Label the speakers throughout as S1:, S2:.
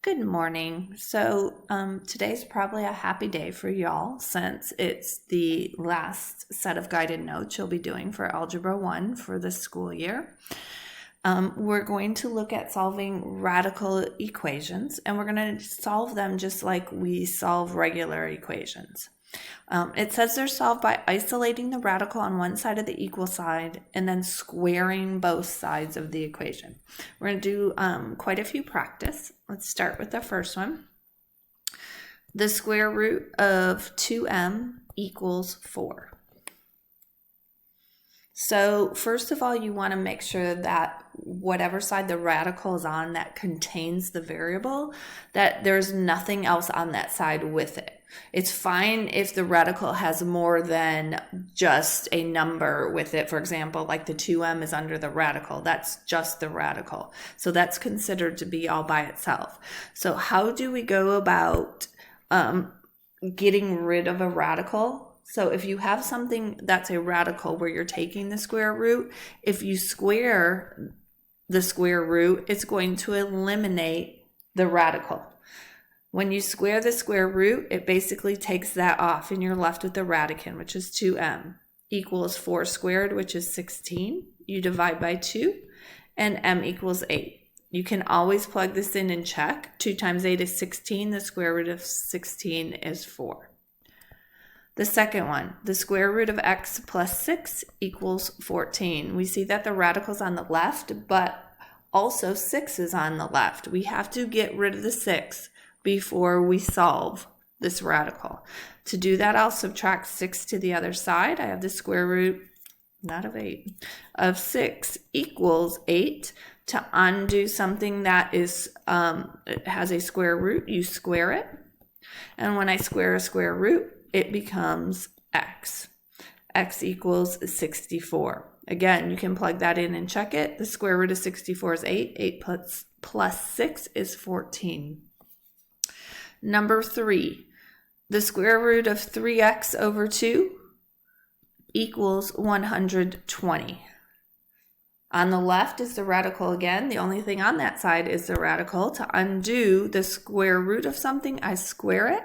S1: Good morning. Today's probably a happy day for y'all since it's the last set of guided notes you'll be doing for Algebra 1 for the school year. We're going to look at solving radical equations, and we're going to solve them just like we solve regular equations. It says they're solved by isolating the radical on one side of the equal side and then squaring both sides of the equation. We're going to do quite a few practice. Let's start with the first one. The square root of 2m equals 4. So first of all, you want to make sure that whatever side the radical is on that contains the variable, that there's nothing else on that side with it. It's fine if the radical has more than just a number with it. For example, like the 2m is under the radical. That's just the radical. So that's considered to be all by itself. So how do we go about getting rid of a radical? So if you have something that's a radical where you're taking the square root, if you square the square root, it's going to eliminate the radical. When you square the square root, it basically takes that off and you're left with the radicand, which is 2m, equals 4 squared, which is 16. You divide by 2, and m equals 8. You can always plug this in and check. 2 times 8 is 16. The square root of 16 is 4. The second one, the square root of x plus 6 equals 14. We see that the radical's on the left, but also 6 is on the left. We have to get rid of the 6 before we solve this radical. To do that, I'll subtract 6 to the other side. I have the square root, not of 8, of 6 equals 8. To undo something that is it has a square root, you square it. And when I square a square root, it becomes x. X equals 64. Again, you can plug that in and check it. The square root of 64 is 8. 8 plus 6 is 14. Number 3, the square root of 3x over 2 equals 120. On the left is the radical again. The only thing on that side is the radical. To undo the square root of something, I square it.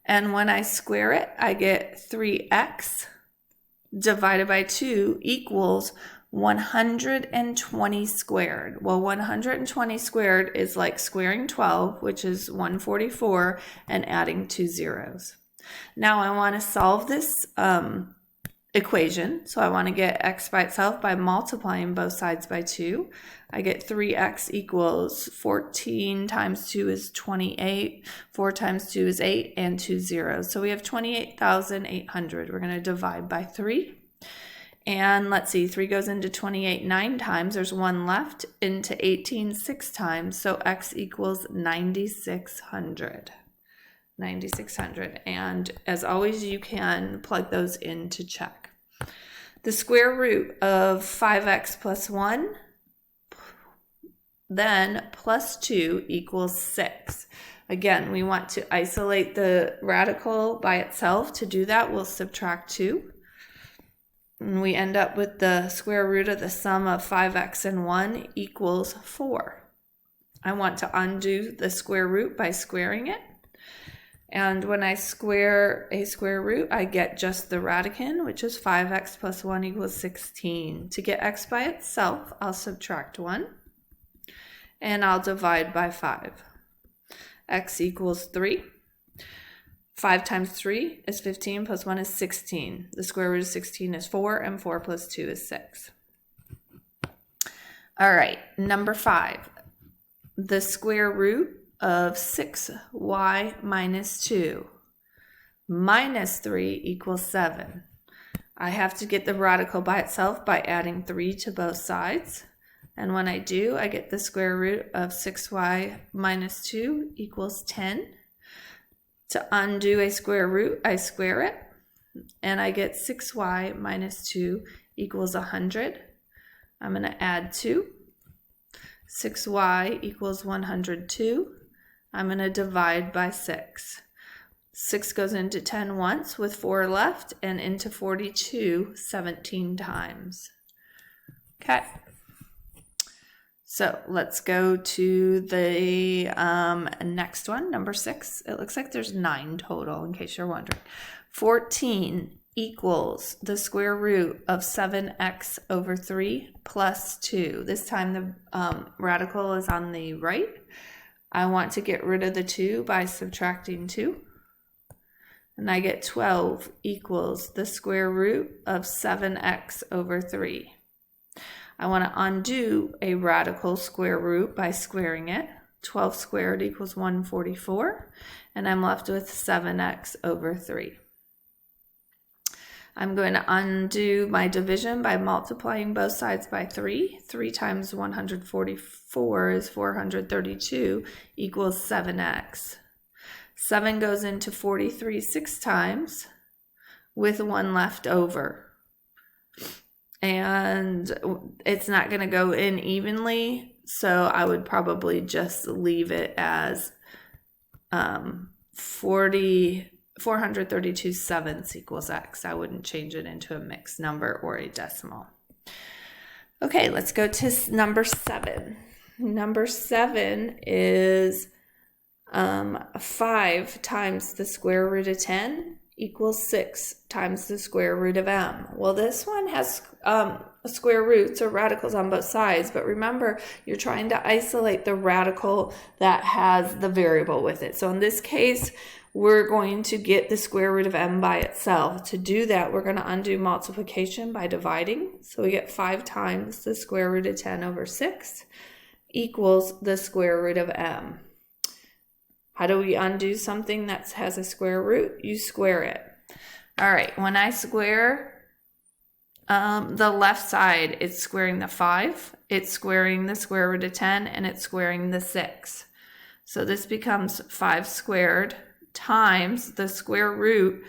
S1: And when I square it, I get 3x divided by 2 equals 120 squared. Well, 120 squared is like squaring 12, which is 144, and adding 2 zeros. Now I want to solve this equation. So I want to get x by itself by multiplying both sides by 2. I get 3x equals 14 times 2 is 28, 4 times 2 is 8, and 2 zeros. So we have 28,800. We're going to divide by 3. And let's see, 3 goes into 28 9 times. There's 1 left, into 18 6 times. So x equals 9,600. 9,600. And as always, you can plug those in to check. The square root of 5x plus 1, then plus 2 equals 6. Again, we want to isolate the radical by itself. To do that, we'll subtract 2. And we end up with the square root of the sum of 5x and 1 equals 4. I want to undo the square root by squaring it. And when I square a square root, I get just the radicand, which is 5x plus 1 equals 16. To get x by itself, I'll subtract 1, and I'll divide by 5. X equals 3. 5 times 3 is 15, plus 1 is 16. The square root of 16 is 4, and 4 plus 2 is 6. All right, number 5. The square root of 6y minus 2 minus 3 equals 7. I have to get the radical by itself by adding 3 to both sides. And when I do, I get the square root of 6y minus 2 equals 10. To undo a square root, I square it, and I get 6y minus 2 equals 100. I'm going to add 2. 6y equals 102. I'm going to divide by 6. 6 goes into 10 once with 4 left, and into 42 17 times. Okay. So let's go to the next one, number 6. It looks like there's 9 total, in case you're wondering. 14 equals the square root of 7x over 3 plus 2. This time the radical is on the right. I want to get rid of the 2 by subtracting 2. And I get 12 equals the square root of 7x over 3. I want to undo a radical square root by squaring it. 12 squared equals 144, and I'm left with 7x over 3. I'm going to undo my division by multiplying both sides by 3. 3 times 144 is 432 equals 7x. 7 goes into 43 6 times with 1 left over. And it's not going to go in evenly, so I would probably just leave it as 432 sevenths equals x. I wouldn't change it into a mixed number or a decimal. Okay, let's go to number 7. Number 7 is 5 times the square root of 10 equals 6 times the square root of m. Well, this one has square roots or radicals on both sides, but remember, you're trying to isolate the radical that has the variable with it. So in this case, we're going to get the square root of m by itself. To do that, we're going to undo multiplication by dividing. So we get 5 times the square root of 10 over 6 equals the square root of m. How do we undo something that has a square root? You square it. All right, when I square the left side, it's squaring the 5, it's squaring the square root of 10, and it's squaring the 6. So this becomes 5 squared times the square root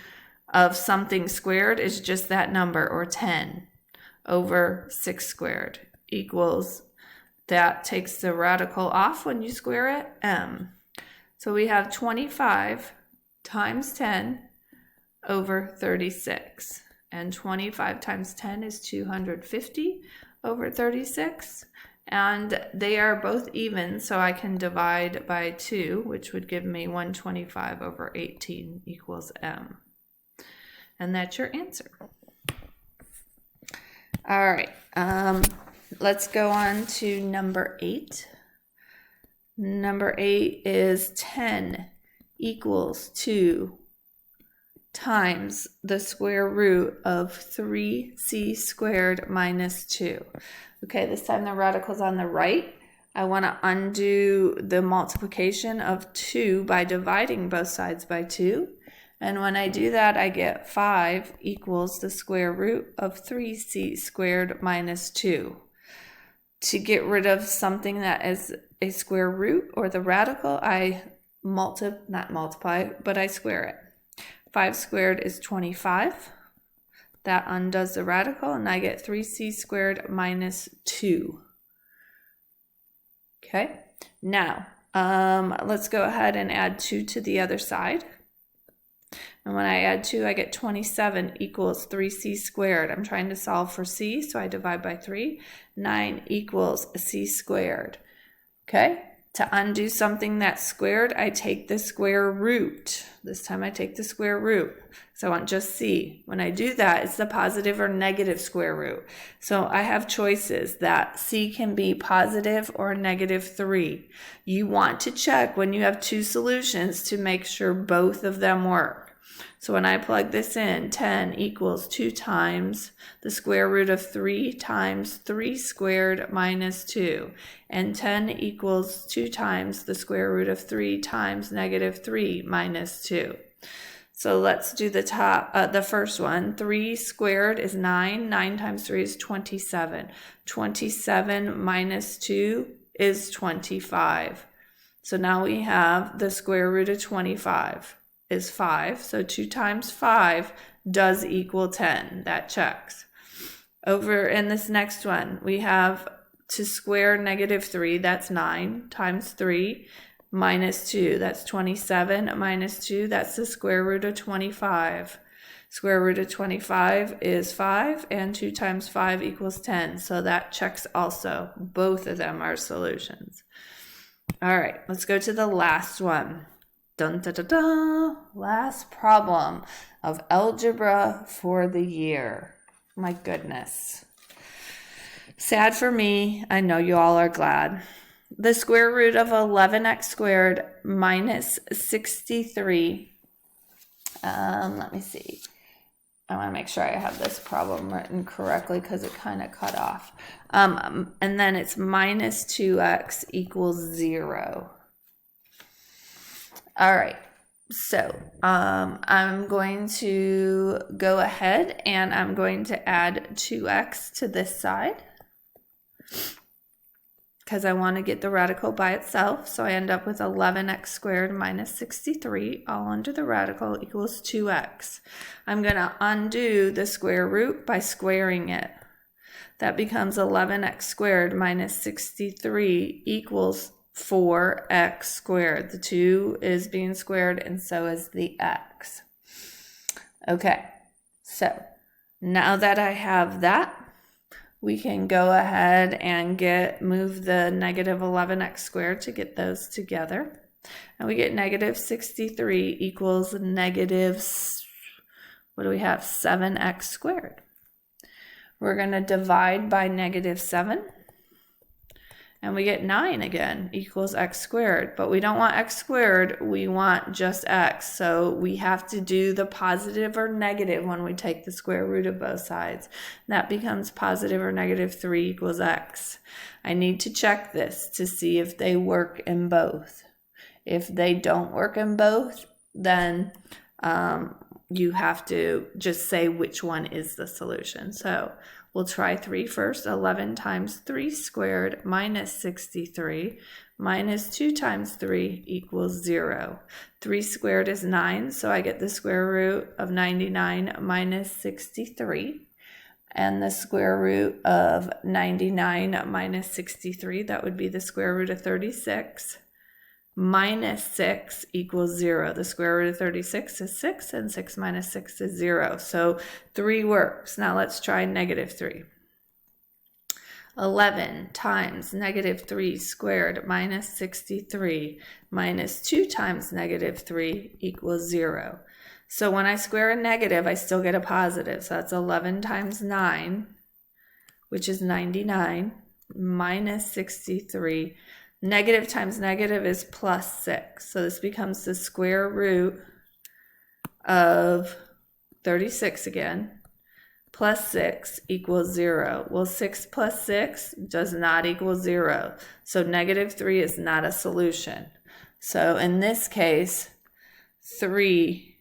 S1: of something squared is just that number, or 10, over 6 squared equals, that takes the radical off when you square it, m. So we have 25 times 10 over 36. And 25 times 10 is 250 over 36. And they are both even, so I can divide by 2, which would give me 125 over 18 equals m. And that's your answer. All right, let's go on to number 8. Number 8 is 10 equals 2 times the square root of 3c squared minus 2. Okay, this time the radical's on the right. I want to undo the multiplication of 2 by dividing both sides by 2. And when I do that, I get 5 equals the square root of 3c squared minus 2. To get rid of something that is a square root or the radical, I not multiply, but I square it. 5 squared is 25. That undoes the radical, and I get 3c squared minus 2. Okay, now let's go ahead and add 2 to the other side. And when I add 2, I get 27 equals 3c squared. I'm trying to solve for c, so I divide by 3. 9 equals c squared. Okay, to undo something that's squared, I take the square root. This time I take the square root, so I want just c. When I do that, it's the positive or negative square root. So I have choices that c can be positive or negative 3. You want to check when you have 2 solutions to make sure both of them work. So when I plug this in, 10 equals 2 times the square root of 3 times 3 squared minus 2. And 10 equals 2 times the square root of 3 times negative 3 minus 2. So let's do the first one. 3 squared is 9. 9 times 3 is 27. 27 minus 2 is 25. So now we have the square root of 25 is 5. So 2 times 5 does equal 10. That checks. Over in this next one, we have to square negative 3, that's 9, times 3, minus 2, that's 27, minus 2, that's the square root of 25. Square root of 25 is 5, and 2 times 5 equals 10. So that checks also. Both of them are solutions. All right, let's go to the last one. Dun, da, da, da. Last problem of algebra for the year. My goodness. Sad for me. I know you all are glad. The square root of 11x squared minus 63. Let me see. I want to make sure I have this problem written correctly because it kind of cut off. And then it's minus 2x equals 0. All right. So I'm going to go ahead and I'm going to add 2x to this side because I want to get the radical by itself. So I end up with 11x squared minus 63 all under the radical equals 2x. I'm going to undo the square root by squaring it. That becomes 11x squared minus 63 equals 4x squared. The 2 is being squared and so is the x. Okay, so now that I have that, we can go ahead and move the negative 11x squared to get those together. And we get negative 63 equals negative, what do we have, 7x squared. We're going to divide by negative 7. And we get 9 again, equals x squared. But we don't want x squared, we want just x. So we have to do the positive or negative when we take the square root of both sides. That becomes positive or negative 3 equals x. I need to check this to see if they work in both. If they don't work in both, then you have to just say which one is the solution. So we'll try 3 first. 11 times 3 squared minus 63 minus 2 times 3 equals 0. 3 squared is 9, so I get the square root of 99 minus 63. And the square root of 99 minus 63, that would be the square root of 36. Minus 6 equals 0. The square root of 36 is 6, and 6 minus 6 is 0. So 3 works. Now let's try negative 3. 11 times negative 3 squared minus 63 minus 2 times negative 3 equals 0. So when I square a negative, I still get a positive. So that's 11 times 9, which is 99, minus 63. Negative times negative is plus 6. So this becomes the square root of 36 again, plus 6 equals 0. Well, 6 plus 6 does not equal 0. So negative 3 is not a solution. So in this case, 3,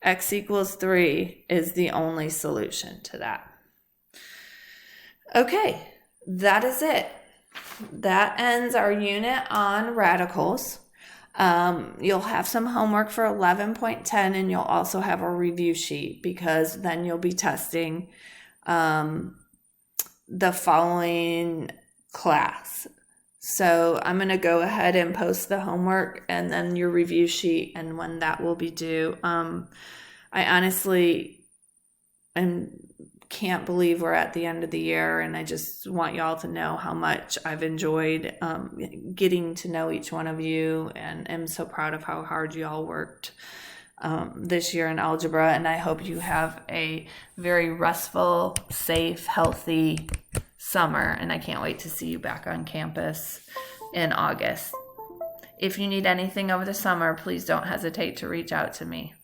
S1: x equals 3 is the only solution to that. Okay, that is it. That ends our unit on radicals. You'll have some homework for 11.10 and you'll also have a review sheet because then you'll be testing the following class. So I'm going to go ahead and post the homework and then your review sheet and when that will be due. I honestly can't believe we're at the end of the year, and I just want y'all to know how much I've enjoyed getting to know each one of you, and am so proud of how hard y'all worked this year in algebra, and I hope you have a very restful, safe, healthy summer, and I can't wait to see you back on campus in August. If you need anything over the summer, please don't hesitate to reach out to me.